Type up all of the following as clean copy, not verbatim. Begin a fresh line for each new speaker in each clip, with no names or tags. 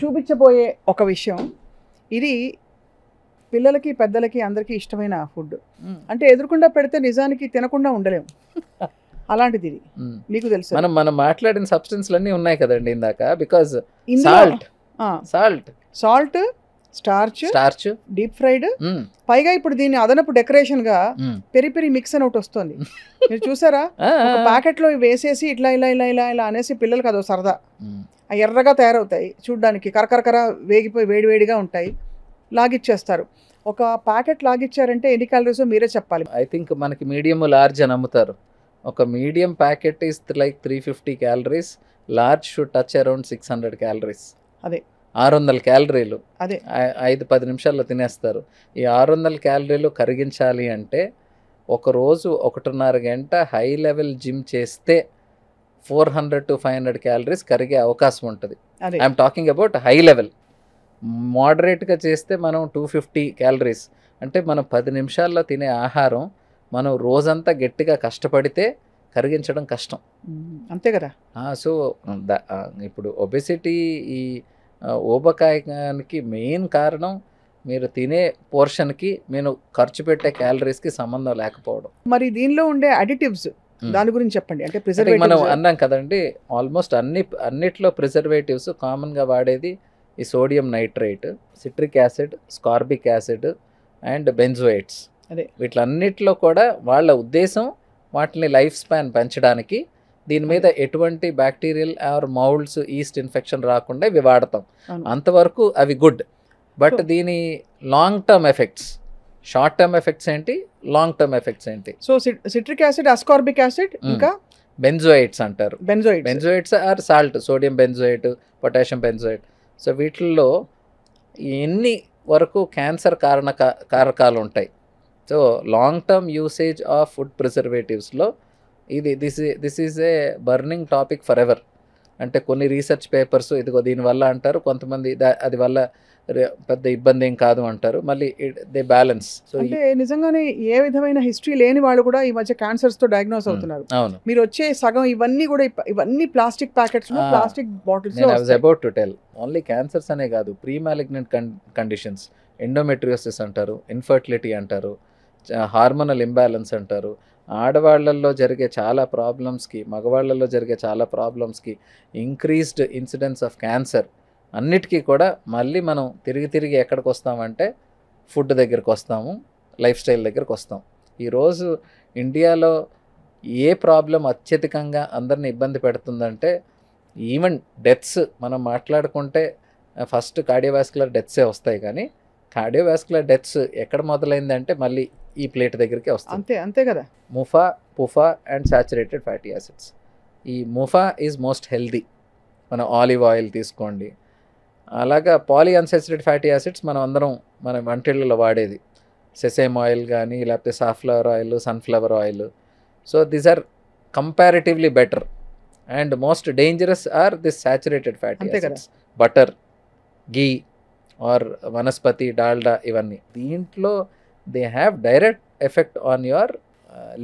చూపించబోయే ఒక విషయం ఇది పిల్లలకి పెద్దలకి అందరికీ ఇష్టమైన ఫుడ్. అంటే ఎదురుకుండా పెడితే నిజానికి తినకుండా ఉండలేము. అలాంటిది ఇది. మీకు తెలుసు
మనం మాట్లాడిన సబ్స్టెన్స్లన్నీ ఉన్నాయి కదండి ఇందాక. Because salt
salt starch deep fried, పైగా ఇప్పుడు దీన్ని అదనపు డెకరేషన్ గా పెరి పెరి మిక్స్ అని ఒకటి వస్తుంది. మీరు చూసారా? ఒక ప్యాకెట్ లో వేసేసి ఇట్లా ఇలా ఇలా ఇలా ఇలా అనేసి పిల్లలకి అదో సరదా. ఎర్రగా తయారవుతాయి చూడ్డానికి, కరకరకర వేగిపోయి వేడివేడిగా ఉంటాయి, లాగిచ్చేస్తారు. ఒక ప్యాకెట్ లాగిచ్చారంటే ఎన్ని క్యాలరీస్ మీరే చెప్పాలి.
ఐ థింక్ మనకి మీడియం లార్జ్ అని అమ్ముతారు. ఒక medium packet is like 350 calories, large should touch around 600 calories.
అదే
600 క్యాలరీలు.
అదే
5-10 నిమిషాల్లో తినేస్తారు. ఈ 600 క్యాలరీలు కరిగించాలి అంటే ఒకరోజు 1.5 గంట హై లెవెల్ జిమ్ చేస్తే 400 to 500 క్యాలరీస్ కరిగే అవకాశం ఉంటుంది. I'm talking about high level. మోడరేట్గా చేస్తే మనం 250 క్యాలరీస్. అంటే మనం 10 నిమిషాల్లో తినే ఆహారం మనం రోజంతా గట్టిగా కష్టపడితే కరిగించడం కష్టం.
అంతే కదా.
సో ఇప్పుడు ఒబెసిటీ, ఈ ఊబకాయానికి మెయిన్ కారణం మీరు తినే పోర్షన్కి మీరు ఖర్చు పెట్టే క్యాలరీస్కి సంబంధం లేకపోవడం.
మరి దీనిలో ఉండే అడిటివ్స్ దాని గురించి చెప్పండి. అంటే
మనం అన్నాం కదండి, ఆల్మోస్ట్ అన్నిట్లో ప్రిజర్వేటివ్స్ కామన్గా వాడేది ఈ sodium nitrate, citric acid, ascorbic acid and benzoates. వీటిలన్నిట్లో కూడా వాళ్ళ ఉద్దేశం వాటిని లైఫ్ స్పాన్ పెంచడానికి, దీని మీద ఎటువంటి bacterial or moulds, yeast infection రాకుండా ఇవి వాడతాం. అంతవరకు అవి గుడ్. బట్ దీని long term effects, short term effects ఏంటి, లాంగ్ టర్మ్ ఎఫెక్ట్స్ ఏంటి?
So citric acid, ascorbic acid, ఇంకా
బెంజోయేట్స్ అంటారు. Benzoates are salt, sodium benzoate, potassium benzoate. So వీటిల్లో ఎన్ని వరకు క్యాన్సర్ కారకాలు ఉంటాయి. So long term usage of food ప్రిజర్వేటివ్స్లో this is a burning topic forever. అంటే కొన్ని రీసెర్చ్ పేపర్స్ ఇదిగో దీనివల్ల అంటారు, కొంతమంది అది వల్ల పెద్ద ఇబ్బంది ఏం కాదు అంటారు, మళ్ళీ దే బ్యాలెన్స్. సో
అంటే నిజంగానే ఏ విధమైన హిస్టరీ లేని వాళ్ళు కూడా ఈ మధ్య క్యాన్సర్స్ తో డయాగ్నోస్ అవుతున్నారు.
అవును.
మీరు వచ్చే సగం ఇవన్నీ plastic packets, plastic bottles.
I was about to tell, only cancers అనే కాదు, ప్రీ మాలిగ్నెంట్ కండిషన్స్, ఎండోమెట్రియోసిస్ అంటారు, ఇన్ఫర్టిలిటీ అంటారు, హార్మోనల్ ఇంబ్యాలెన్స్ అంటారు. ఆడవాళ్లలో జరిగే చాలా ప్రాబ్లమ్స్కి, మగవాళ్లలో జరిగే చాలా ప్రాబ్లమ్స్కి, ఇంక్రీజ్డ్ ఇన్సిడెన్స్ ఆఫ్ క్యాన్సర్ అన్నిటికీ కూడా మళ్ళీ మనం తిరిగి ఎక్కడికి వస్తామంటే ఫుడ్ దగ్గరికి వస్తాము, లైఫ్ స్టైల్ దగ్గరికి వస్తాం. ఈరోజు ఇండియాలో ఏ ప్రాబ్లం అత్యధికంగా అందరిని ఇబ్బంది పెడుతుందంటే, ఈవెన్ డెత్స్ మనం మాట్లాడుకుంటే ఫస్ట్ కార్డియోవాస్కులర్ డెత్సే వస్తాయి. కానీ కార్డియోవాస్కులర్ డెత్స్ ఎక్కడ మొదలైందంటే మళ్ళీ ఈ ప్లేట్ దగ్గరికి వస్తుంది.
అంతే కదా.
పుఫా అండ్ సాచురేటెడ్ ఫ్యాటీ యాసిడ్స్. ఈ ముఫా ఈజ్ మోస్ట్ హెల్దీ. మనం ఆలివ్ ఆయిల్ తీసుకోండి, అలాగా పాలీ అన్సాచురేటెడ్ ఫ్యాటీ యాసిడ్స్ మనం అందరం మన వంటిళ్ళలో వాడేది, సెసేమ్ ఆయిల్ కానీ లేకపోతే safflower oil, sunflower oil. So these are comparatively better. And most dangerous are this saturated fatty acids, butter, ghee or vanaspati, Dalda, ఇవన్నీ. దీంట్లో they have direct effect on your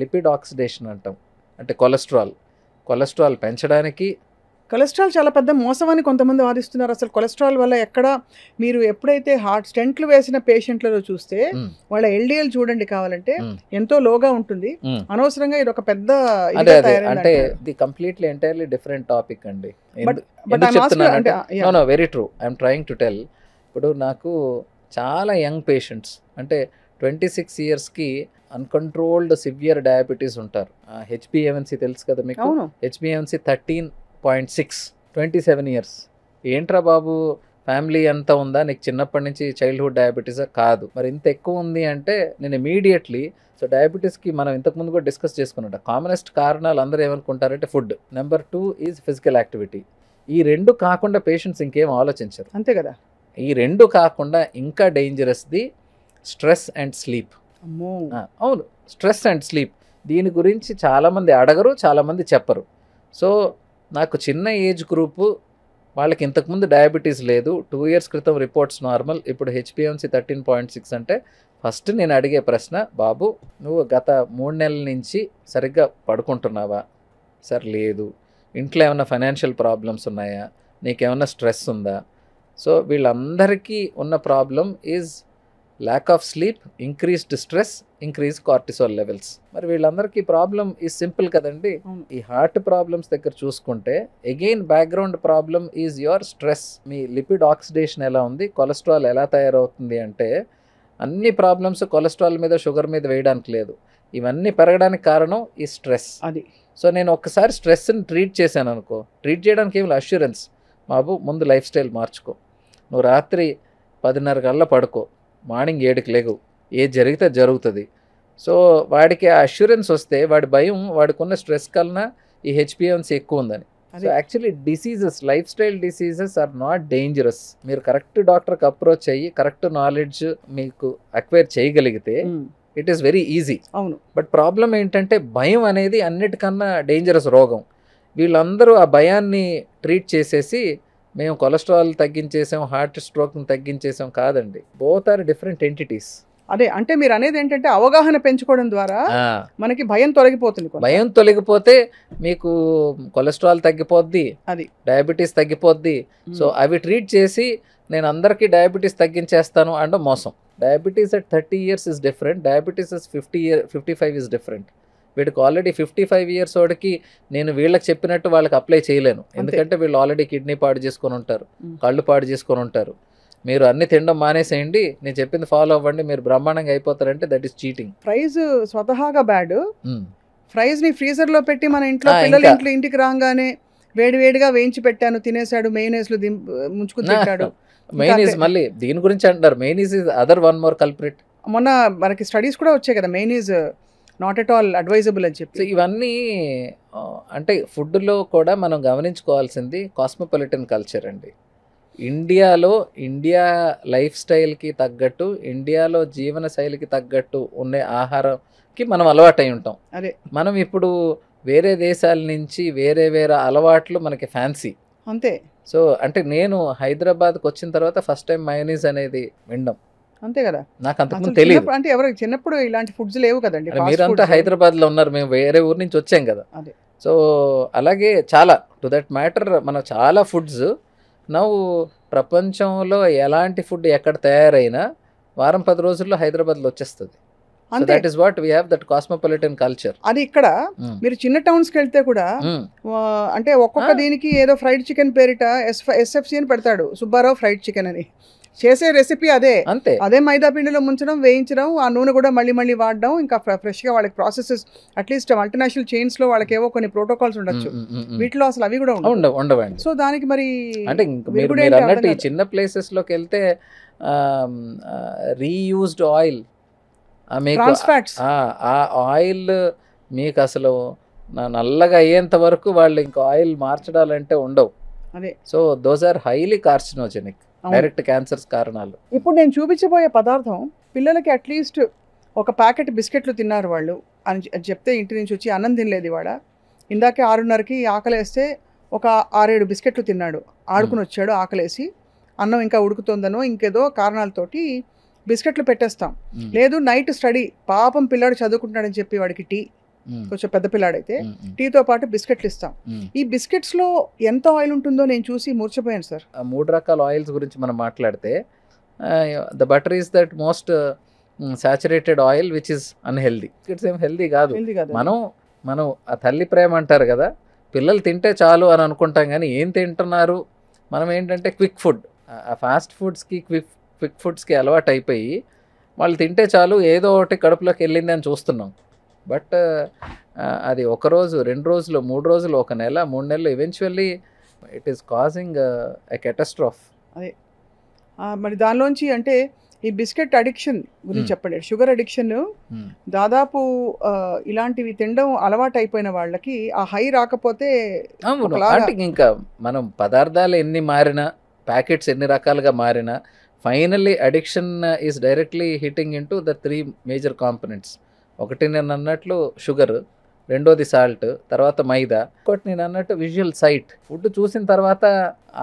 lipid oxidation అంటాం. అంటే కొలెస్ట్రాల్ పెంచడానికి.
కొలెస్ట్రాల్ చాలా పెద్ద మోసం అని కొంతమంది వాదిస్తున్నారు. అసలు కొలెస్ట్రాల్ వల్ల మీరు ఎప్పుడైతే హార్ట్ స్టెంట్లు వేసిన పేషెంట్లలో చూస్తే వాళ్ళ ఎల్డిఎల్ చూడండి కావాలంటే ఎంతో లోగా ఉంటుంది. అనవసరంగా ఇది ఒక పెద్ద
అంటే the completely entirely different topic అండి. Very true, I'm trying to tell. ఇప్పుడు నాకు చాలా యంగ్ పేషెంట్స్, అంటే 26 yearsకి అన్కంట్రోల్డ్ సివియర్ డయాబెటీస్ ఉంటారు. హెచ్బిఏవన్సీ తెలుసు కదా మీకు, హెచ్బిఏవన్సీ 13.6, 27 years. ఏంట్రా బాబు ఫ్యామిలీ ఎంత ఉందా, నీకు చిన్నప్పటి నుంచి చైల్డ్హుడ్ డయాబెటీసా? కాదు. మరి ఇంత ఎక్కువ ఉంది అంటే నేను ఇమీడియట్లీ, సో డయాబెటీస్కి మనం ఇంతకుముందు కూడా డిస్కస్ చేసుకున్నట్టు కామనెస్ట్ కారణాలు అందరూ ఏమనుకుంటారంటే food. Number 2 is physical activity. ఈ రెండు కాకుండా పేషెంట్స్ ఇంకేం ఆలోచించరు.
అంతే కదా.
ఈ రెండు కాకుండా ఇంకా డేంజరస్ది స్ట్రెస్ అండ్ స్లీప్. అవును, స్ట్రెస్ అండ్ స్లీప్. దీని గురించి చాలామంది అడగరు, చాలామంది చెప్పరు. సో నాకు చిన్న ఏజ్ గ్రూపు వాళ్ళకి ఇంతకుముందు డయాబెటీస్ లేదు, 2 years క్రితం రిపోర్ట్స్ నార్మల్, ఇప్పుడు హెచ్బిఏవన్సీ 13.6 అంటే ఫస్ట్ నేను అడిగే ప్రశ్న, బాబు నువ్వు గత 3 నెలల నుంచి సరిగ్గా పడుకుంటున్నావా? సార్ లేదు. ఇంట్లో ఏమైనా ఫైనాన్షియల్ ప్రాబ్లమ్స్ ఉన్నాయా? నీకేమైనా స్ట్రెస్ ఉందా? సో వీళ్ళందరికీ ఉన్న problem is lack of sleep, increased stress, increase cortisol levels. మరి వీళ్ళందరికీ ప్రాబ్లం ఈజ్ సింపుల్ కదండి. ఈ హార్ట్ ప్రాబ్లమ్స్ దగ్గర చూసుకుంటే again background problem is your stress. Me lipid oxidation ఎలా ఉంది, కొలెస్ట్రాల్ ఎలా తయారవుతుంది అంటే అన్ని ప్రాబ్లమ్స్ కొలెస్ట్రాల్ మీద షుగర్ మీద వేయడానికి లేదు. ఇవన్నీ పెరగడానికి కారణం ఈ స్ట్రెస్.
అది
సో నేను ఒక్కసారి స్ట్రెస్ని ట్రీట్ చేశాను అనుకో, ట్రీట్ చేయడానికి ఏమి అష్యూరెన్స్, బాబు ముందు లైఫ్ స్టైల్ మార్చుకో, నువ్వు రాత్రి 10:30 కల్లా పడుకో, మార్నింగ్ 7కి లేగు, ఏది జరిగితే జరుగుతుంది. సో వాడికి ఆ అష్యూరెన్స్ వస్తే వాడి భయం వాడికి ఉన్న స్ట్రెస్ కన్నా ఈ హెచ్పిఎన్సీ ఎక్కువ ఉందని. So actually diseases, lifestyle diseases are not dangerous. మీరు కరెక్ట్ డాక్టర్కి అప్రోచ్ అయ్యి కరెక్ట్ నాలెడ్జ్ మీకు అక్వైర్ చేయగలిగితే ఇట్ ఈస్ వెరీ ఈజీ.
అవును.
బట్ ప్రాబ్లం ఏంటంటే భయం అనేది అన్నిటికన్నా డేంజరస్ రోగం. వీళ్ళందరూ ఆ భయాన్ని ట్రీట్ చేసేసి మేము కొలెస్ట్రాల్ తగ్గించేసాం, హార్ట్ స్ట్రోక్ని తగ్గించేసాం, కాదండి. Both are different entities.
అదే అంటే మీరు అనేది ఏంటంటే అవగాహన పెంచుకోవడం ద్వారా మనకి భయం తొలగిపోతుంది.
భయం తొలగిపోతే మీకు కొలెస్ట్రాల్ తగ్గిపోద్ది, అది డయాబెటీస్ తగ్గిపోద్ది. సో అవి ట్రీట్ చేసి నేను అందరికీ డయాబెటీస్ తగ్గించేస్తాను అంటే మోసం. Diabetes at 30 years is different, diabetes at 55 is different. వీడికి ఆల్రెడీ 55 years వాడికి నేను వీళ్ళకి చెప్పినట్టు వాళ్ళకి అప్లై చేయలేను, ఎందుకంటే వీళ్ళు ఆల్రెడీ కిడ్నీ పాడు చేసుకొని ఉంటారు, కళ్ళు పాడు చేసుకొని ఉంటారు. మీరు అన్ని తినడం మానేసేయండి, నేను చెప్పింది ఫాలో అవ్వండి, మీరు బ్రహ్మాండంగా అయిపోతారంటే దట్ ఈస్ చీటింగ్.
ఫ్రైస్ స్వతహాగా బ్యాడ్. ఫ్రైస్ ని ఫ్రీజర్ లో పెట్టి మన ఇంట్లో పిల్లలు ఇంటికి రాగానే వేడివేడిగా వేయించి పెట్టాను, తినేసాడు, మెయోనీస్ లో ముంచుకుని తింటాడు.
మెయోనీస్ మళ్ళీ దీని గురించి అంటారు, mayonnaise is other one more culprit.
మొన్న మనకి స్టడీస్ కూడా వచ్చాయి కదా, mayonnaise not at all advisable అని చెప్పి.
ఇవన్నీ అంటే ఫుడ్లో కూడా మనం గమనించుకోవాల్సింది కాస్మోపాలిటన్ కల్చర్ అండి. ఇండియా లైఫ్ స్టైల్కి తగ్గట్టు, ఇండియాలో జీవన శైలికి తగ్గట్టు ఉండే ఆహారంకి మనం అలవాటై ఉంటాం.
అదే
మనం ఇప్పుడు వేరే దేశాల నుంచి వేరే అలవాట్లు మనకి ఫ్యాన్సీ
అంతే.
సో అంటే నేను హైదరాబాద్కి వచ్చిన తర్వాత ఫస్ట్ టైం మయోనీస్ అనేది వినడం.
అంతే కదా,
నాకు అంతకుముందు తెలియదు.
అంటే ఎవరికి చిన్నప్పుడు ఇలాంటి ఫుడ్స్ లేవు కదండి.
మీరంతా హైదరాబాద్లో ఉన్నారు, మేము వేరే ఊరు నుంచి వచ్చాం కదా. సో అలాగే చాలా టు దట్ మ్యాటర్ మన చాలా ఫుడ్స్ నవ్వు ప్రపంచంలో ఎలాంటి ఫుడ్ ఎక్కడ తయారైనా వారం 10 రోజుల్లో హైదరాబాద్లో వచ్చేస్తుంది. That is what we have that cosmopolitan culture.
అది ఇక్కడ మీరు చిన్న టౌన్స్ కి వెళ్తే కూడా అంటే ఒక్కొక్క దీనికి ఏదో ఫ్రైడ్ చికెన్ పేరిట SFC అని పెడతాడు, సుబ్బారావు ఫ్రైడ్ చికెన్ అని. చేసే రెసిపీ అదే,
అంతే.
అదే మైదా పిండిలో ముంచడం, వేయించడం, ఆ నూనె కూడా మళ్ళీ వాడడం, ఇంకా ఫ్రెష్గా వాళ్ళకి ప్రాసెసెస్. అట్లీస్ట్ మల్టీనేషనల్ చైన్స్ లో వాళ్ళకి ఏవో కొన్ని ప్రోటోకాల్స్ ఉండొచ్చు, వీటిలో అసలు అవి కూడా ఉండవండి. సో దానికి మరి
అంటే మీరు అన్నట్టు ఈ చిన్న ప్లేసెస్ లోకి వెళ్తే రీయూజ్డ్ ఆయిల్, ఆ ఆయిల్ మీకు అసలు నల్లగా అయ్యేంత వరకు వాళ్ళు ఇంకా ఆయిల్ మార్చడాలంటే ఉండవు.
అదే.
So those are highly carcinogenic, direct cancers కారణాలు.
ఇప్పుడు నేను చూపించబోయే పదార్థం పిల్లలకి అట్లీస్ట్ ఒక ప్యాకెట్ బిస్కెట్లు తిన్నారు వాళ్ళు అని చెప్తే ఇంటి నుంచి వచ్చి అన్నం తినలేదు ఇవాళ, ఇందాకే 6:30కి ఆకలేస్తే ఒక 6-7 బిస్కెట్లు తిన్నాడు, ఆడుకుని వచ్చాడు, ఆకలేసి అన్నం ఇంకా ఉడుకుతుందనో ఇంకేదో కారణాలతోటి బిస్కెట్లు పెట్టేస్తాం. లేదు నైట్ స్టడీ, పాపం పిల్లాడు చదువుకుంటున్నాడని చెప్పి వాడికి టీ, కొంచెం పెద్ద పిల్లాడైతే టీతో పాటు బిస్కెట్లు ఇస్తాం. ఈ బిస్కెట్స్ లో ఎంత ఆయిల్ ఉంటుందో నేను చూసి మూర్చపోయాను సార్.
3 రకాల ఆయిల్స్ గురించి మనం మాట్లాడితే the butter is that most saturated oil which is unhealthy. It's ఏం హెల్దీ కాదు. మనం ఆ తల్లి ప్రేమ అంటారు కదా, పిల్లలు తింటే చాలు అని అనుకుంటాం, కానీ ఏం తింటున్నారు మనం ఏంటంటే క్విక్ ఫుడ్, ఆ ఫాస్ట్ ఫుడ్స్కి క్విక్ ఫుడ్స్కి అలవాటు అయిపోయి వాళ్ళు తింటే చాలు ఏదో ఒకటి కడుపులోకి వెళ్ళింది అని చూస్తున్నాం. బట్ అది 1 రోజు 2 రోజులు 3 రోజులు 1 నెల 3 నెలలు eventually it is causing a catastrophe.
అదే మరి దానిలోంచి అంటే ఈ బిస్కెట్ అడిక్షన్ గురించి చెప్పండి. షుగర్ అడిక్షన్ దాదాపు ఇలాంటివి తినడం అలవాటు అయిపోయిన వాళ్ళకి ఆ హై రాకపోతే
ఇంకా మనం పదార్థాలు ఎన్ని మారినా, ప్యాకెట్స్ ఎన్ని రకాలుగా మారినా, finally addiction is directly hitting in to the 3 major components. ఒకటి నేను అన్నట్లు షుగర్, రెండోది సాల్ట్, తర్వాత మైదా, ఇంకోటి నేను అన్నట్టు విజువల్ సైట్. ఫుడ్ చూసిన తర్వాత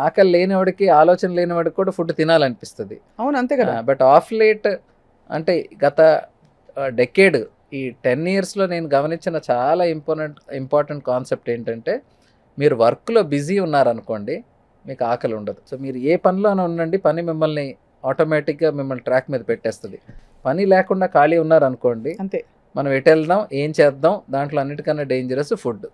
ఆకలి లేనివాడికి, ఆలోచన లేనివాడికి కూడా ఫుడ్ తినాలనిపిస్తుంది.
అవును, అంతే కదా.
బట్ ఆఫ్ లేట్ అంటే గత డెకేడ్, ఈ 10 yearsలో నేను గమనించిన చాలా ఇంపార్టెంట్ కాన్సెప్ట్ ఏంటంటే, మీరు వర్క్లో బిజీ ఉన్నారనుకోండి, మీకు ఆకలి ఉండదు. సో మీరు ఏ పనిలోనే ఉండండి, పని మిమ్మల్ని ఆటోమేటిక్గా మిమ్మల్ని ట్రాక్ మీద పెట్టేస్తుంది. పని లేకుండా ఖాళీ ఉన్నారనుకోండి,
అంతే,
మనం ఎటు వెళ్దాం, ఏం చేద్దాం, దాంట్లో అన్నిటికన్నా డేంజరస్ ఫుడ్.